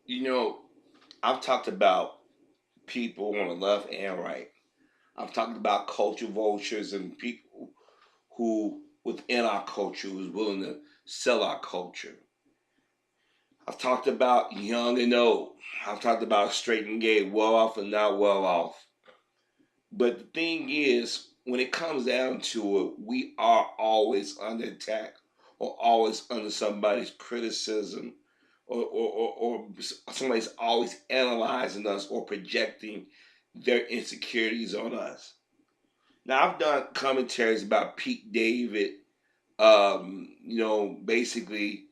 You know, I've talked about people on the left and right. I've talked about culture vultures and people who within our culture who's willing to sell our culture. I've talked about young and old. I've talked about straight and gay, well off and not well off. But the thing is, when it comes down to it, we are always under attack or always under somebody's criticism or somebody's always analyzing us or projecting their insecurities on us. Now, I've done commentaries about Pete David, basically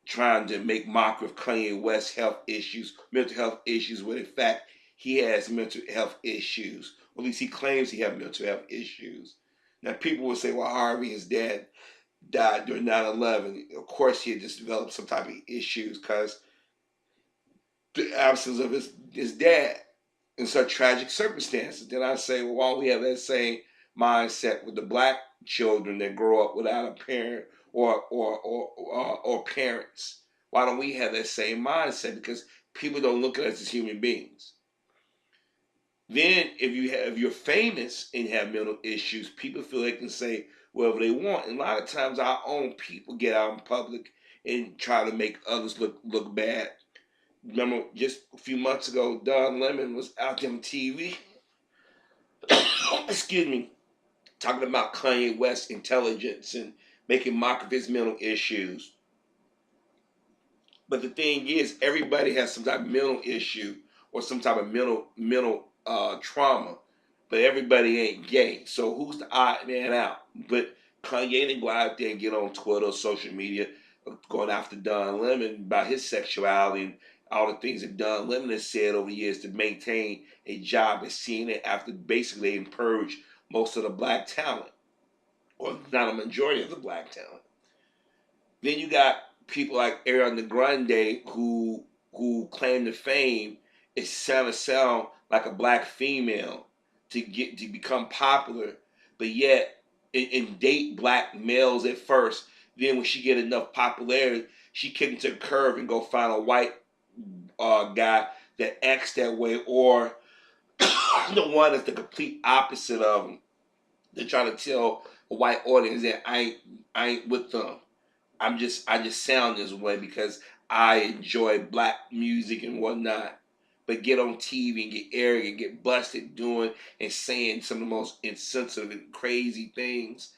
trying to make mockery of Kanye West's health issues, mental health issues, when in fact he has mental health issues. Or at least he claims he has mental health issues. Now people will say, well, Harvey, his dad died during 9/11. Of course he had just developed some type of issues because the absence of his dad in such tragic circumstances. Then I say, well, why don't we have that same mindset with the black children that grow up without a parent or parents? Why don't we have that same mindset? Because people don't look at us as human beings. Then, if you're famous and have mental issues, people feel they can say whatever they want. And a lot of times, our own people get out in public and try to make others look bad. Remember, just a few months ago, Don Lemon was out on TV. Excuse me, talking about Kanye West's intelligence and making mock of his mental issues. But the thing is, everybody has some type of mental issue or some type of mental trauma. But everybody ain't gay. So who's the odd man out? But Kanye didn't go out there and get on Twitter or social media going after Don Lemon about his sexuality and all the things that Don Lemon has said over the years to maintain a job at CNN after basically they purged most of the black talent, or not a majority of the black talent. Then you got people like Ariana Grande who claim the fame is trying to sound like a black female to become popular, but yet and date black males at first. Then when she get enough popularity, she kick into the curve and go find a white guy that acts that way, or the one that's the complete opposite of them. They're trying to tell a white audience that I ain't with them. I just sound this way because I enjoy black music and whatnot. But get on TV and get arrogant, get busted doing and saying some of the most insensitive and crazy things.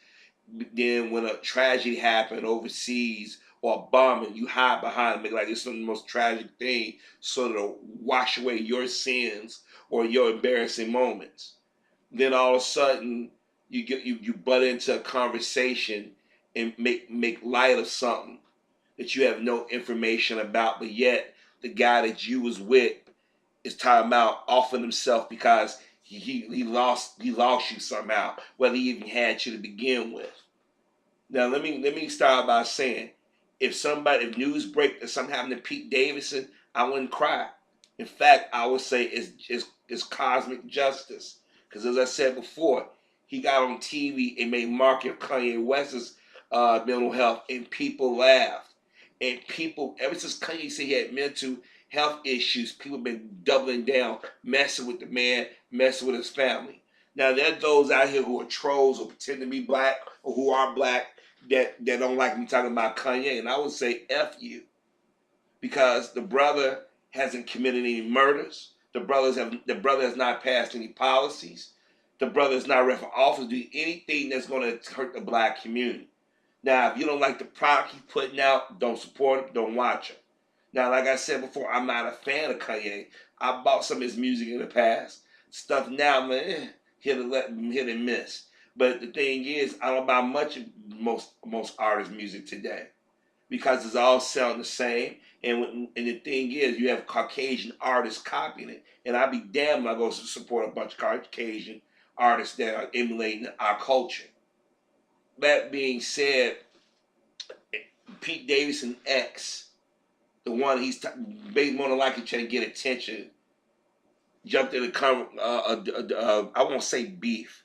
Then when a tragedy happened overseas or a bombing, you hide behind it, make like it's some of the most tragic thing, so to wash away your sins or your embarrassing moments. Then all of a sudden you butt into a conversation and make light of something that you have no information about, but yet the guy that you was with is talking about offering himself because he lost you somehow, whether he even had you to begin with. Now let me start by saying, if news break that something happened to Pete Davidson, I wouldn't cry. In fact, I would say it's cosmic justice. Because as I said before, he got on TV and made market of Kanye West's mental health, and people laughed. And people, ever since Kanye said he had mental health issues, people have been doubling down, messing with the man, messing with his family. Now there are those out here who are trolls or pretend to be black or who are black that don't like me talking about Kanye, and I would say F you, because the brother hasn't committed any murders. The brother has not passed any policies. The brother is not running for office, do anything that's going to hurt the black community. Now, if you don't like the product he's putting out, don't support him, don't watch him. Now, like I said before, I'm not a fan of Kanye. I bought some of his music in the past. Stuff now, man, hit and miss. But the thing is, I don't buy much of most artists' music today because it's all sounding the same. And the thing is, you have Caucasian artists copying it, and I'd be damned if I go support a bunch of Caucasian artists that are emulating our culture. That being said, Pete Davidson X, the one more than likely trying to get attention, jumped in I won't say beef,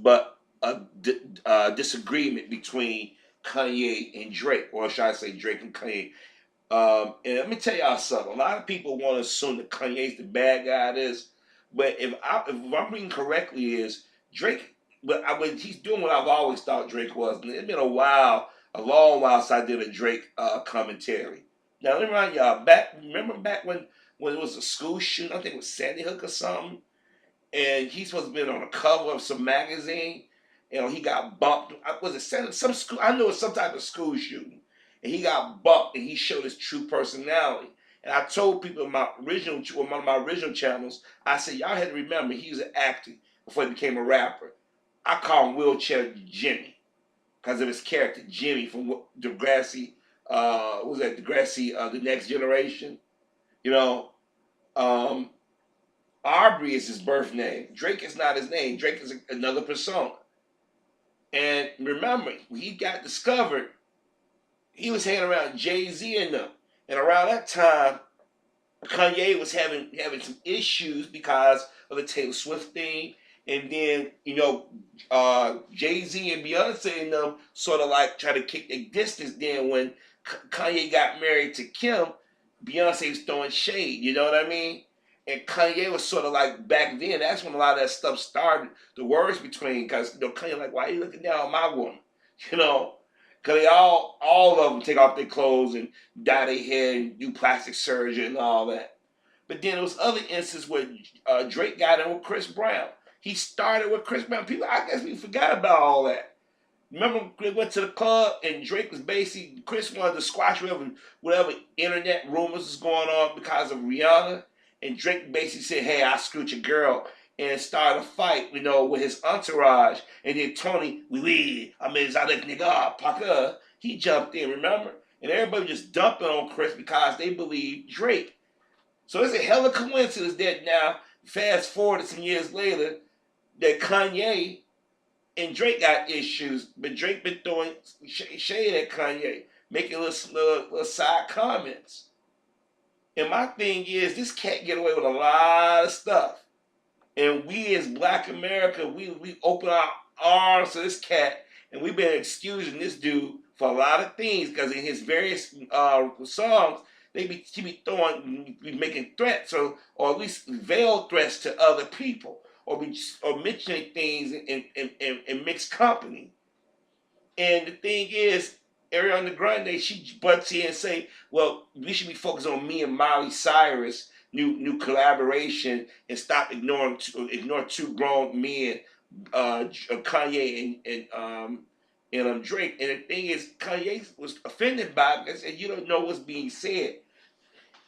but a disagreement between Kanye and Drake, or should I say Drake and Kanye. And let me tell y'all something. A lot of people want to assume that Kanye's the bad guy. This, but if I'm reading correctly, is Drake? But he's doing what I've always thought Drake was. And it's been a while, a long while since I did a Drake commentary. Now let me remind y'all back. Remember back when it was a school shooting? I think it was Sandy Hook or something. And he's supposed to be on the cover of some magazine. You know, he got bumped. Was it some school? I know it's some type of school shooting, and he got bumped, and he showed his true personality. And I told people in my original, one of my original channels, I said, y'all had to remember he was an actor before he became a rapper. I call him Wheelchair Jimmy because of his character, Jimmy from Degrassi. What was that? Degrassi, The Next Generation. You know, um, Aubrey is his birth name. Drake is not his name. Drake is another persona. And remember, when he got discovered, he was hanging around Jay-Z and them. And around that time, Kanye was having some issues because of the Taylor Swift thing. And then, Jay-Z and Beyonce and them sort of like try to kick their distance. Then when Kanye got married to Kim, Beyonce was throwing shade. You know what I mean? And Kanye was sort of like back then. That's when a lot of that stuff started. The words between, because Kanye like, why are you looking down on my woman? You know, because they all of them take off their clothes and dye their hair and do plastic surgery and all that. But then there was other instances where Drake got in with Chris Brown. He started with Chris Brown. People, I guess we forgot about all that. Remember, they went to the club and Drake was basically, Chris wanted to squash whatever internet rumors was going on because of Rihanna. And Drake basically said, hey, I screwed your girl. And started a fight, with his entourage. And then Tony, Parker, he jumped in, remember? And everybody just dumping on Chris because they believe Drake. So it's a hell of a coincidence that now, fast forward some years later, that Kanye and Drake got issues, but Drake been throwing shade at Kanye, making little side comments. And my thing is, this cat get away with a lot of stuff. And we as Black America, we open our arms to this cat, and we've been excusing this dude for a lot of things because in his various songs, he be making threats or at least veiled threats to other people or mentioning things in mixed company. And the thing is, Ariana Grande, she butts in and say, well, we should be focused on me and Miley Cyrus new collaboration and stop ignore two grown men, Kanye and Drake. And the thing is, Kanye was offended by it and said, you don't know what's being said.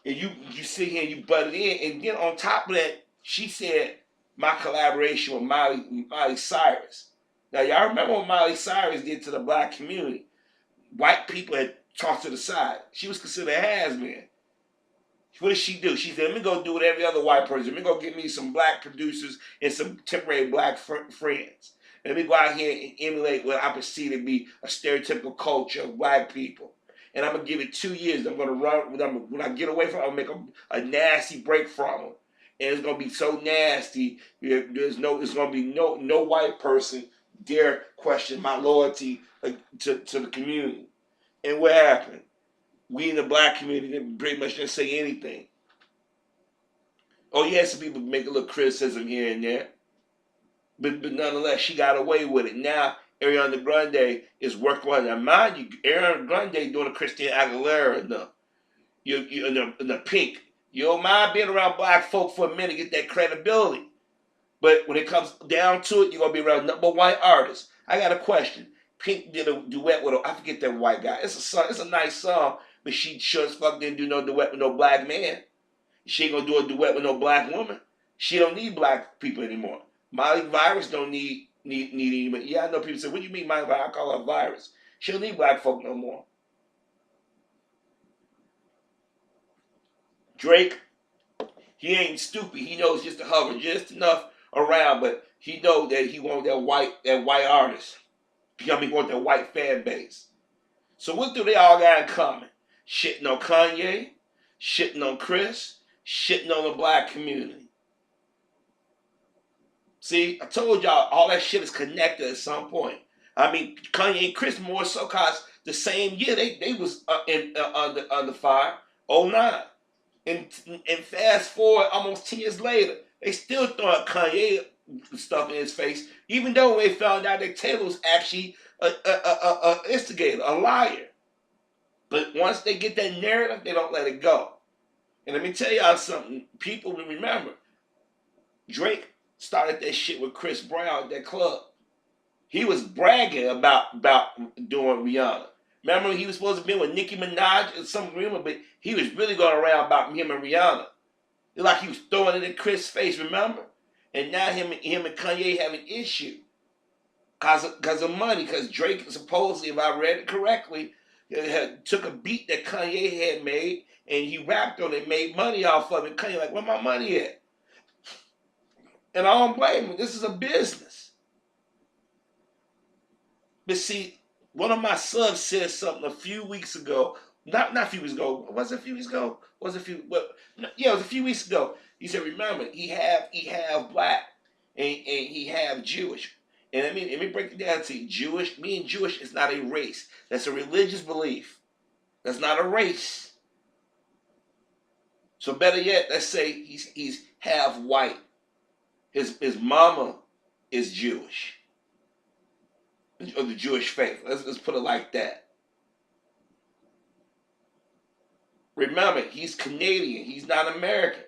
And you sit here and you butt it in. And then on top of that, she said, my collaboration with Miley Cyrus. Now, y'all remember what Miley Cyrus did to the Black community? White people had tossed to the side. She was considered a has-been. What did she do? She said, let me go do what every other white person. Let me go get me some black producers and some temporary black friends. Let me go out here and emulate what I perceive to be a stereotypical culture of black people. And I'm going to give it 2 years. I'm going to run. When I get away from it, I'm going to make a nasty break from them. And it's going to be so nasty. It's going to be no white person dare question my loyalty to the community. And what happened? We in the black community didn't pretty much just say anything. Oh, yes, some people make a little criticism here and there. But nonetheless, she got away with it. Now, Ariana Grande is working on it. Now, mind you, Ariana Grande doing a Christina Aguilera now. You in the pink. You don't mind being around black folk for a minute, get that credibility. But when it comes down to it, you're going to be around number one artists. I got a question. Pink did a duet with I forget that white guy. It's a nice song. But she sure as fuck didn't do no duet with no black man. She ain't gonna do a duet with no black woman. She don't need black people anymore. Miley Virus don't need anybody. Yeah, I know people say, what do you mean Miley Virus? I call her Virus. She don't need black folk no more. Drake, he ain't stupid. He knows just to hover just enough around, but he knows that he wants that white artist. He want that white fan base. So what do they all got in common? Shitting on Kanye, shitting on Chris, shitting on the black community. See, I told y'all all that shit is connected at some point. I mean, Kanye and Chris more so because the same year they was under fire. '09. And fast forward almost 10 years later, they still throwing Kanye stuff in his face, even though they found out that Taylor was actually a instigator, a liar. But once they get that narrative, they don't let it go. And let me tell y'all something. People will remember, Drake started that shit with Chris Brown at that club. He was bragging about doing Rihanna. Remember, he was supposed to be with Nicki Minaj or some rumor, but he was really going around about him and Rihanna. It's like he was throwing it in Chris' face, remember? And now him and Kanye have an issue because of money. Because Drake supposedly, if I read it correctly, took a beat that Kanye had made and he rapped on it, made money off of it. Kanye like, where my money at? And I don't blame him. This is a business. But see, one of my sons said something a few weeks ago. Not a few weeks ago. Was it a few weeks ago? Was it a few? Well, yeah, it was a few weeks ago. He said, "Remember, he have black and he have Jewish." And let me break it down to you. Jewish, being Jewish is not a race. That's a religious belief. That's not a race. So better yet, let's say he's half white. His mama is Jewish, or the Jewish faith. Let's put it like that. Remember, he's Canadian. He's not American.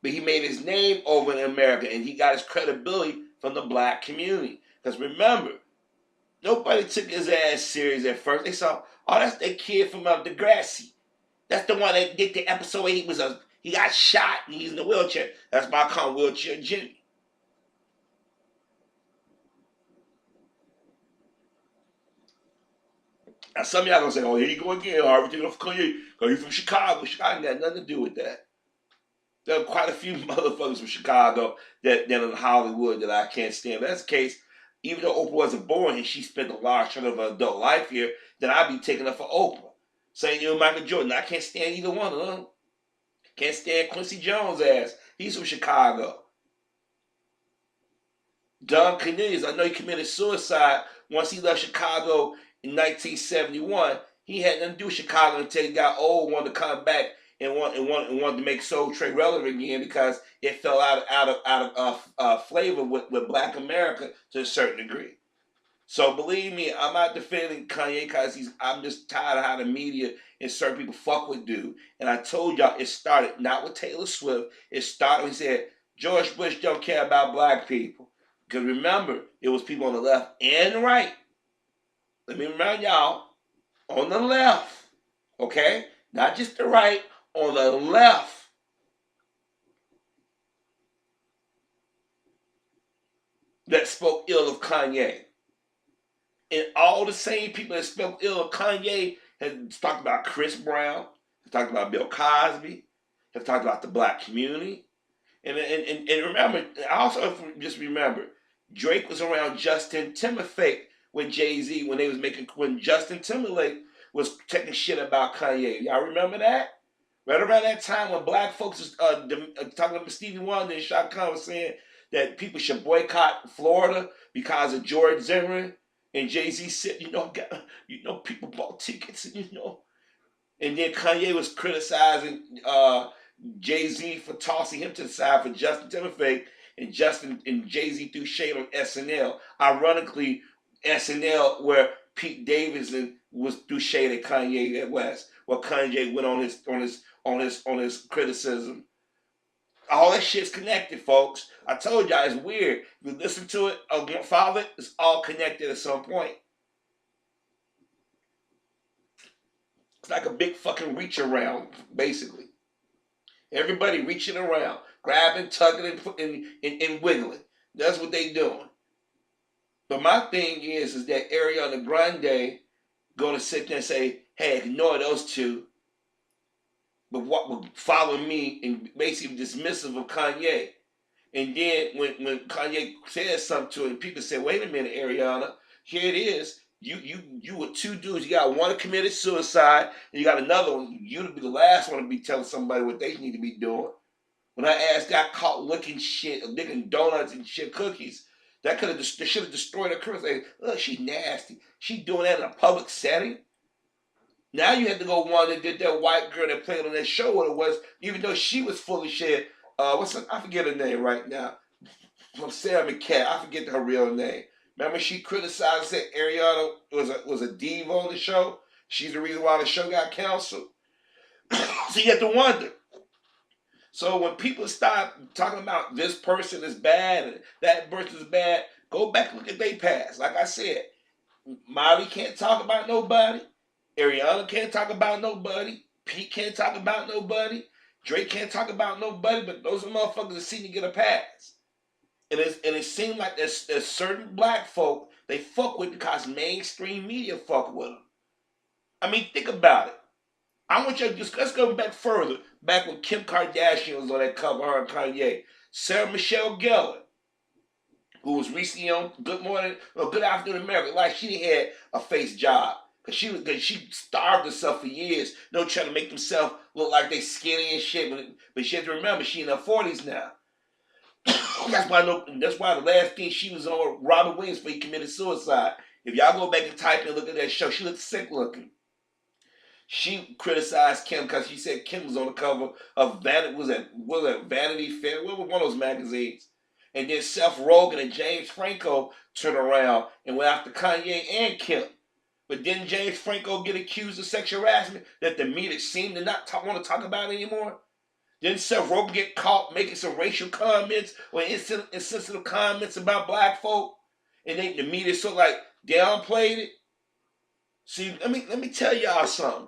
But he made his name over in America, and he got his credibility from the black community. Because remember, nobody took his ass serious at first. They saw, oh, that's that kid from Degrassi. That's the one that did the episode where he got shot and he's in the wheelchair. That's why I call him Wheelchair Jimmy. Now some of y'all gonna say, oh, here you go again, Harvey, taking off Kanye, because you from Chicago. Chicago got nothing to do with that. There are quite a few motherfuckers from Chicago that in Hollywood that I can't stand. If that's the case, even though Oprah wasn't born and she spent a large chunk of her adult life here, then I'd be taking her for Oprah. Same thing with Michael Jordan. I can't stand either one of them. Can't stand Quincy Jones' ass. He's from Chicago. Don Cornelius, I know he committed suicide once he left Chicago in 1971. He had nothing to do with Chicago until he got old, wanted to come back and wanted to make Soul Train relevant again because it fell out of flavor with Black America to a certain degree. So believe me, I'm not defending Kanye because I'm just tired of how the media and certain people fuck with dude. And I told y'all it started not with Taylor Swift. It started when he said George Bush don't care about black people. Because remember, it was people on the left and right. Let me remind y'all, on the left, okay? Not just the right, on the left. That spoke ill of Kanye. And all the same people that spoke ill of Kanye have talked about Chris Brown, have talked about Bill Cosby, have talked about the black community. And remember, I also just remember, Drake was around Justin Timberlake with Jay-Z when Justin Timberlake was taking shit about Kanye. Y'all remember that? Right around that time when black folks was talking about Stevie Wonder and Shaka Khan was saying that people should boycott Florida because of George Zimmerman. And Jay-Z said, people bought tickets, And then Kanye was criticizing Jay-Z for tossing him to the side for Justin Timberlake, and Jay-Z threw shade on SNL. Ironically, SNL where Pete Davidson was threw shade at Kanye West, where Kanye went on his criticism. All that shit's connected, folks. I told y'all it's weird. If you listen to it or follow it, it's all connected at some point. It's like a big fucking reach around, basically. Everybody reaching around, grabbing, tugging, and wiggling. That's what they doing. But my thing is that Ariana Grande gonna sit there and say, hey, ignore those two, but what would follow me and basically dismissive of Kanye. And then when Kanye says something to him, people say, wait a minute, Ariana, here it is. You were two dudes. You got one that committed suicide, and you got another one. You to be the last one to be telling somebody what they need to be doing. When I ass got caught licking donuts and shit cookies, That could have they should have destroyed her career. Like, look, she's nasty. She doing that in a public setting. Now you had to go one that did that white girl that played on that show. What it was, even though she was full of shit. I forget her name right now. From Sarah McCann. I forget her real name. Remember she criticized that Ariana was a diva on the show. She's the reason why the show got canceled. So you have to wonder. So when people start talking about this person is bad and that person is bad, go back and look at their past. Like I said, Miley can't talk about nobody. Ariana can't talk about nobody. Pete can't talk about nobody. Drake can't talk about nobody. But those are motherfuckers that seem to get a pass. And it seems like there's certain black folk they fuck with because mainstream media fuck with them. I mean, think about it. I want you to let's go back further. Back when Kim Kardashian was on that cover, her and Kanye. Sarah Michelle Gellar, who was recently on Good Afternoon America, like she had a face job. Cause she starved herself for years, trying to make themselves look like they skinny and shit. But she has to remember she in her 40s now. That's why the last thing she was on Robin Williams before he committed suicide. If y'all go back and type and look at that show, she looked sick looking. She criticized Kim because she said Kim was on the cover of Vanity Fair? What was one of those magazines? And then Seth Rogen and James Franco turned around and went after Kanye and Kim. But didn't James Franco get accused of sexual harassment that the media seemed to not want to talk about anymore? Didn't Seth Rogen get caught making some racial comments or insensitive comments about black folk? And the media sort of like downplayed it? See, let me tell y'all something.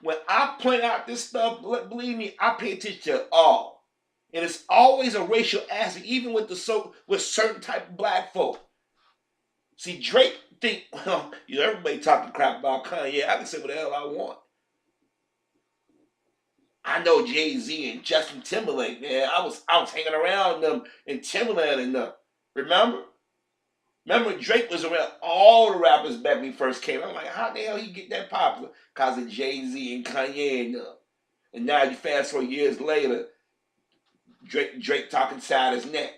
When I point out this stuff, believe me, I pay attention to it all. And it's always a racial aspect, even with certain type of black folk. See, Drake think, everybody talking crap about Kanye. I can say what the hell I want. I know Jay-Z and Justin Timberlake, man. I was hanging around them and Timberland and them. Remember Drake was around all the rappers back when he first came. I'm like, how the hell he get that popular? Because of Jay-Z and Kanye and them. And now you fast forward years later, Drake talking side his neck.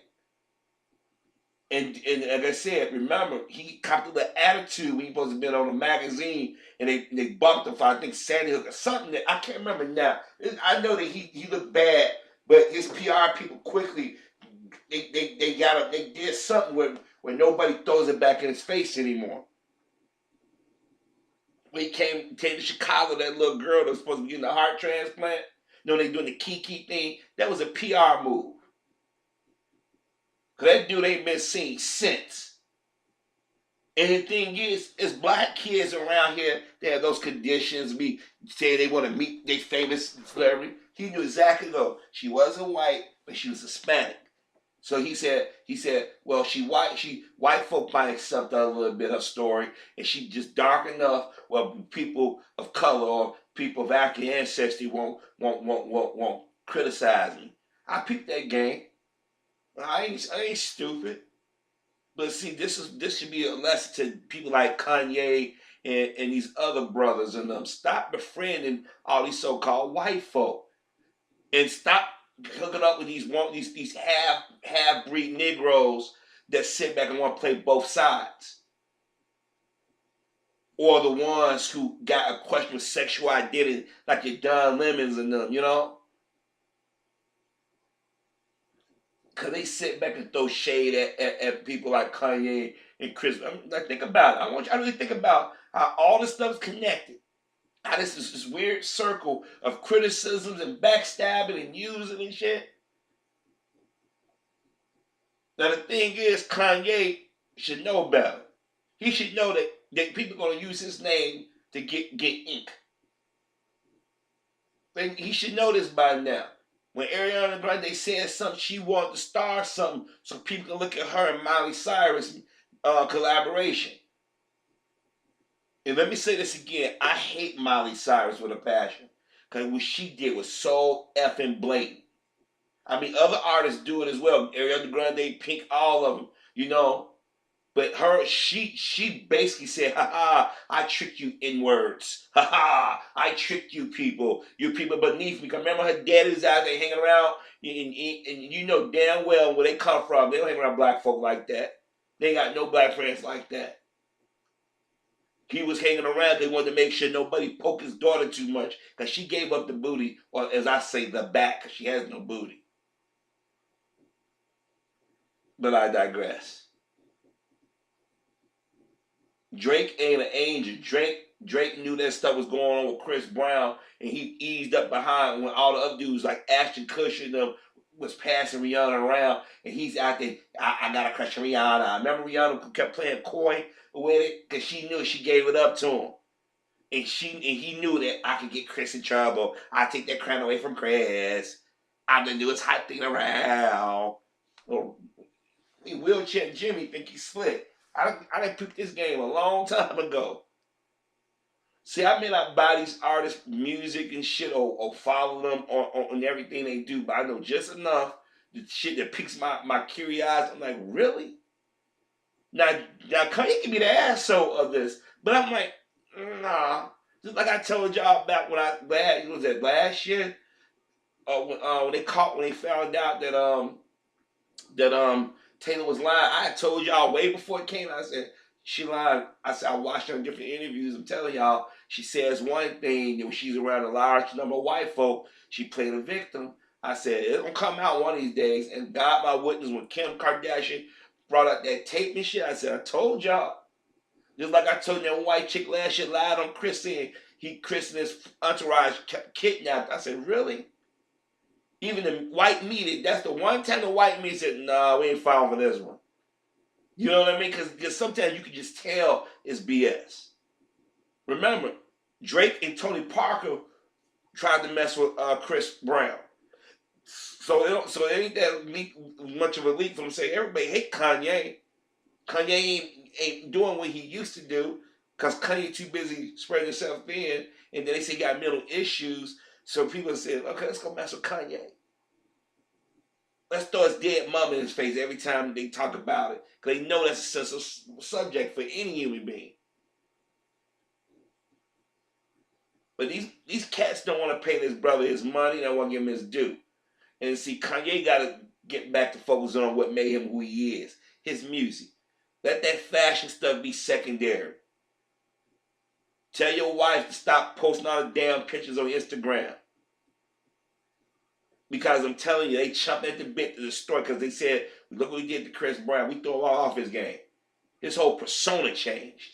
And like I said, remember, he copped the attitude when he supposed to have been on a magazine and they bumped him for, I think, Sandy Hook or something that I can't remember now. I know that he looked bad, but his PR people quickly, they did something where nobody throws it back in his face anymore. When he came to Chicago, that little girl that was supposed to be getting a heart transplant, they doing the Kiki thing, that was a PR move. Because that dude ain't been seen since. And the thing is black kids around here, they have those conditions, say they want to meet their famous celebrity. He knew exactly, though. She wasn't white, but she was Hispanic. So he said, well, white folk might accept her a little bit, her story, and she just dark enough where people of color or people of African ancestry won't criticize me. I peeped that game. I ain't stupid. But see, this should be a lesson to people like Kanye and these other brothers and them. Stop befriending all these so-called white folk. And stop hooking up with these half-breed Negroes that sit back and want to play both sides. Or the ones who got a question of sexual identity, like your Don Lemons and them, Because they sit back and throw shade at people like Kanye and Chris. Think about it. I want you to really think about how all this stuff is connected. How this is this weird circle of criticisms and backstabbing and using and shit. Now the thing is, Kanye should know better. He should know that people are going to use his name to get ink. He should know this by now. When Ariana Grande said something, she wanted to star something so people can look at her and Miley Cyrus collaboration. And let me say this again. I hate Miley Cyrus with a passion. Because what she did was so effing blatant. I mean, other artists do it as well. Ariana Grande, Pink, all of them, But she basically said, I tricked you in words. I tricked you people. You people beneath me. Because remember her daddy's out there hanging around. And you know damn well where they come from. They don't hang around black folk like that. They ain't got no black friends like that. He was hanging around. They wanted to make sure nobody poke his daughter too much because she gave up the booty, or as I say, the back, because she has no booty. But I digress. Drake ain't an angel. Drake knew that stuff was going on with Chris Brown, and he eased up behind when all the other dudes like Ashton Kutcher and them was passing Rihanna around, and he's out there. I got to crush Rihanna. I remember Rihanna kept playing coy with it because she knew she gave it up to him, and he knew that I could get Chris in trouble. I take that crown away from Chris. I'm the newest hot thing around. Oh, wheelchair Jimmy think he's slick. I done picked this game a long time ago. See, I may not buy these artists' music and shit or follow them on everything they do, but I know just enough the shit that piques my curiosity. I'm like, really? Now Kanye can be the asshole of this, but I'm like, nah. Just like I told y'all about when last year? When they found out that Taylor was lying. I told y'all way before it came out. I said she lied. I said I watched her in different interviews. I'm telling y'all, she says one thing, and when she's around a large number of white folk, she played a victim. I said it's gonna come out one of these days. And God, my witness, when Kim Kardashian brought out that tape and shit, I said I told y'all. Just like I told that white chick last year lied on Chris saying Chris and his entourage kidnapped. I said really? Even the white media, that's the one time the white media said, nah, we ain't falling for this one. You know what I mean? Because sometimes you can just tell it's BS. Remember, Drake and Tony Parker tried to mess with Chris Brown. So it ain't that much of a leap from saying everybody hate Kanye. Kanye ain't doing what he used to do because Kanye too busy spreading himself thin, and then they say he got mental issues. So people said, okay, let's go mess with Kanye. Let's throw his dead mom in his face every time they talk about it. Because they know that's a sensitive subject for any human being. But these cats don't want to pay this brother his money. They don't want to give him his due. And see, Kanye got to get back to focusing on what made him who he is. His music. Let that fashion stuff be secondary. Tell your wife to stop posting all the damn pictures on Instagram. Because I'm telling you, they chomped at the bit to destroy because they said, look what we did to Chris Brown. We threw him all off his game. His whole persona changed.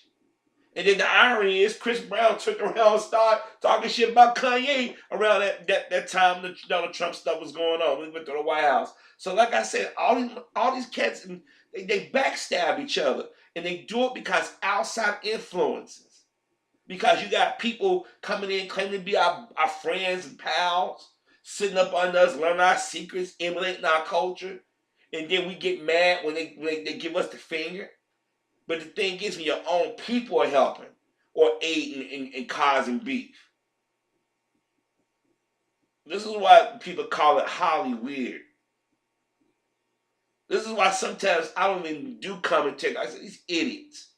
And then the irony is Chris Brown took around and started talking shit about Kanye around that time the Donald Trump stuff was going on when he went to the White House. So like I said, all these cats, they backstab each other. And they do it because outside influences. Because you got people coming in claiming to be our friends and pals, sitting up under us, learning our secrets, emulating our culture. And then we get mad when they give us the finger. But the thing is, when your own people are helping or aiding and causing beef. This is why people call it Holly weird. This is why sometimes I don't even do commentary. I say, these idiots.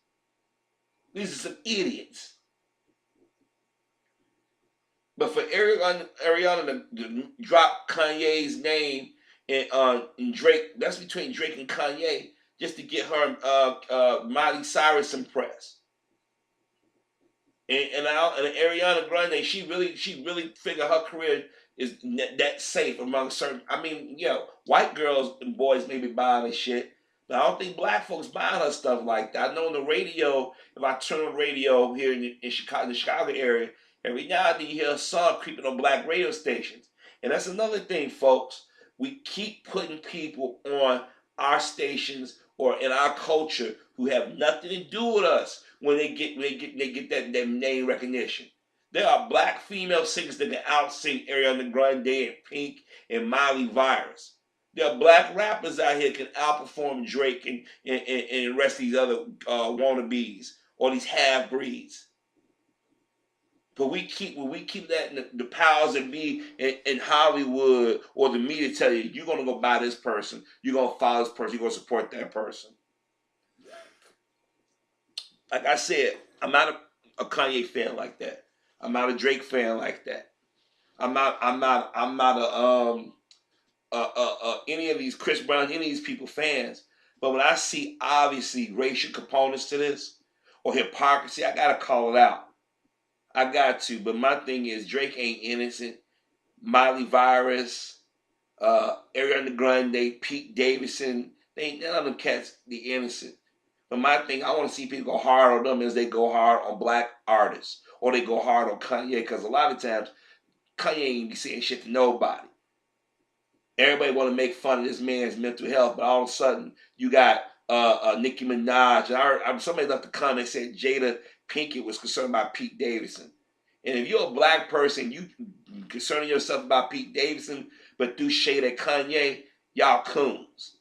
These are some idiots. But for Ariana to drop Kanye's name and Drake, that's between Drake and Kanye, just to get her Miley Cyrus some press. And Ariana Grande, she really figured her career is that safe among certain. I mean, white girls and boys may be buying this shit, but I don't think black folks buying her stuff like that. I know on the radio, if I turn on the radio here in Chicago, the Chicago area, every now and then you hear a song creeping on black radio stations. And that's another thing, folks. We keep putting people on our stations or in our culture who have nothing to do with us when they get that name recognition. There are black female singers that can out-sing Ariana Grande and Pink and Miley Cyrus. There are black rappers out here that can outperform Drake and the rest of these other wannabes or these half-breeds. But we keep that in the powers that be in Hollywood or the media tell you, you're going to go buy this person, you're going to follow this person, you're going to support that person. Like I said, I'm not a Kanye fan like that. I'm not a Drake fan like that. I'm not any of these Chris Brown, any of these people fans. But when I see obviously racial components to this or hypocrisy, I gotta call it out. I got to. But my thing is Drake ain't innocent. Miley Virus, Ariana Grande, Pete Davidson, they ain't none of them cats the innocent. But my thing, I want to see people go hard on them as they go hard on black artists. Or they go hard on Kanye, because a lot of times Kanye ain't be saying shit to nobody. Everybody want to make fun of this man's mental health, but all of a sudden you got Nicki Minaj. And somebody left a comment said Jada Pinkett was concerned about Pete Davidson. And if you're a black person, you concerning yourself about Pete Davidson, but threw shade at Kanye, y'all coons.